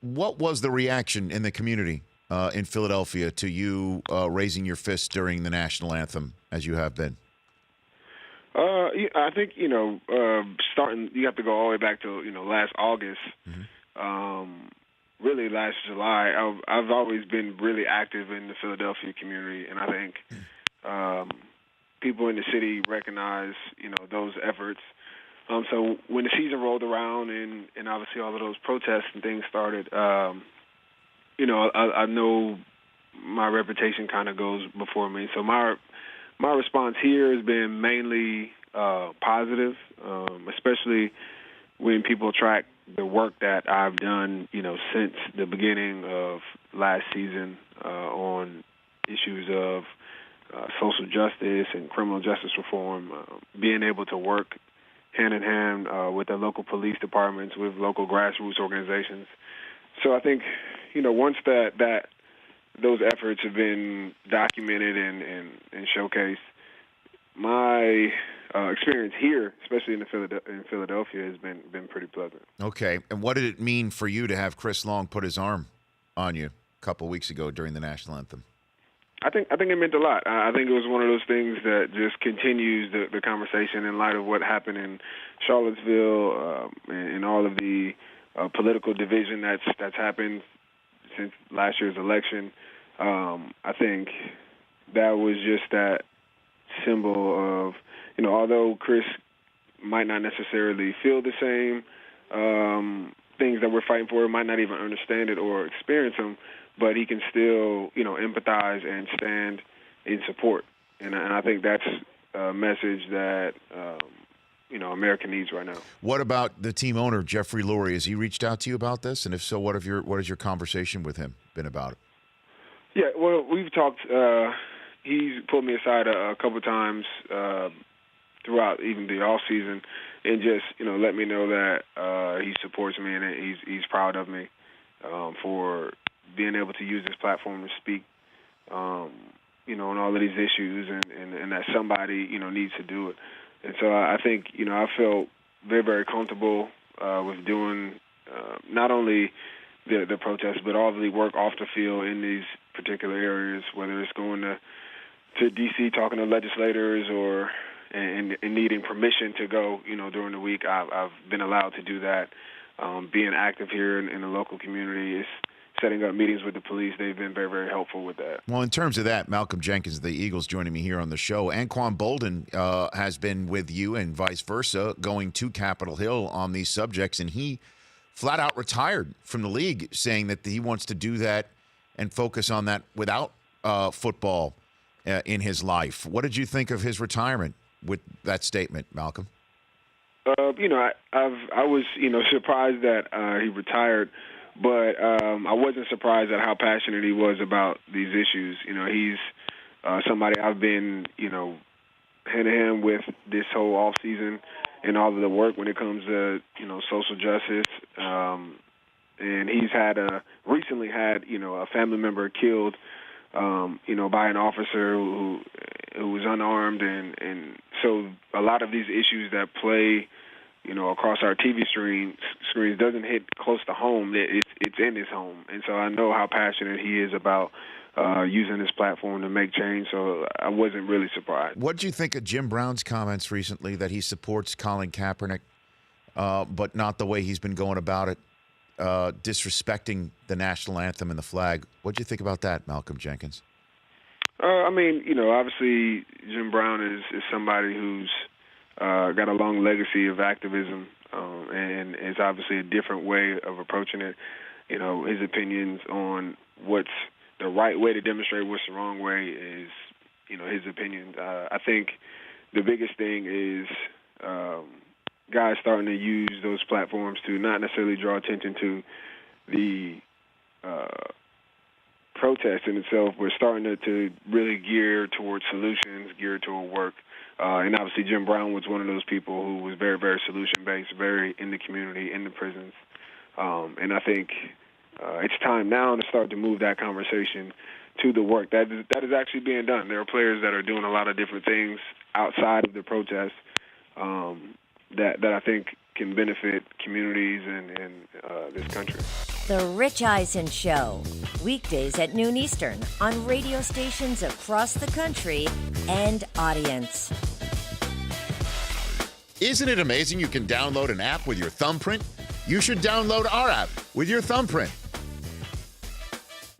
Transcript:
What was the reaction in the community in Philadelphia to you raising your fist during the national anthem, as you have been? Yeah, I think, starting, you have to go all the way back to, last August, really last July. I've always been really active in the Philadelphia community, and I think people in the city recognize, those efforts. So when the season rolled around and obviously all of those protests and things started, I know my reputation kind of goes before me. So my response here has been mainly positive, especially when people track the work that I've done, since the beginning of last season on issues of social justice and criminal justice reform, being able to work hand in hand with the local police departments, with local grassroots organizations. So I think, once that those efforts have been documented and showcased, my experience here, especially in Philadelphia, has been pretty pleasant. Okay. And what did it mean for you to have Chris Long put his arm on you a couple weeks ago during the national anthem? I think it meant a lot. I think it was one of those things that just continues the conversation in light of what happened in Charlottesville and all of the political division that's happened since last year's election. I think that was just that symbol of, although Chris might not necessarily feel the same things that we're fighting for, might not even understand it or experience them, but he can still, empathize and stand in support. And I think that's a message that, America needs right now. What about the team owner, Jeffrey Lurie? Has he reached out to you about this? And if so, what has your conversation with him been about it? Yeah, well, we've talked. He's pulled me aside a couple of times throughout even the off season, and just let me know that he supports me and he's proud of me for being able to use this platform to speak, on all of these issues, and that somebody needs to do it. And so I think I felt very, very comfortable with doing not only the protests, but all of the work off the field in these particular areas, whether it's going to D.C. talking to legislators or and needing permission to go, during the week. I've been allowed to do that. Being active here in the local community is setting up meetings with the police. They've been very, very helpful with that. Well, in terms of that, Malcolm Jenkins of the Eagles joining me here on the show. Anquan Bolden has been with you and vice versa, going to Capitol Hill on these subjects, and he flat out retired from the league, saying that he wants to do that and focus on that without football in his life. What did you think of his retirement with that statement, Malcolm? I was surprised that he retired, but I wasn't surprised at how passionate he was about these issues. He's somebody I've been hand in hand with this whole off season and all of the work when it comes to social justice. And he's recently had a family member killed by an officer who was unarmed, and so a lot of these issues that play across our TV screens doesn't hit close to home. It's in his home, and so I know how passionate he is about using this platform to make change. So I wasn't really surprised. What did you think of Jim Brown's comments recently that he supports Colin Kaepernick, but not the way he's been going about it, disrespecting the national anthem and the flag? What did you think about that, Malcolm Jenkins? Obviously Jim Brown is somebody who's got a long legacy of activism, and it's obviously a different way of approaching it. His opinions on what's the right way to demonstrate what's the wrong way is, his opinion. I think the biggest thing is guys starting to use those platforms to not necessarily draw attention to the protest in itself, but starting to really gear towards solutions, gear toward work. And obviously Jim Brown was one of those people who was very, very solution-based, very in the community, in the prisons. And I think it's time now to start to move that conversation to the work that is actually being done. There are players that are doing a lot of different things outside of the protest that I think can benefit communities and this country. The Rich Eisen Show, weekdays at noon Eastern on radio stations across the country and audience. Isn't it amazing you can download an app with your thumbprint? You should download our app with your thumbprint.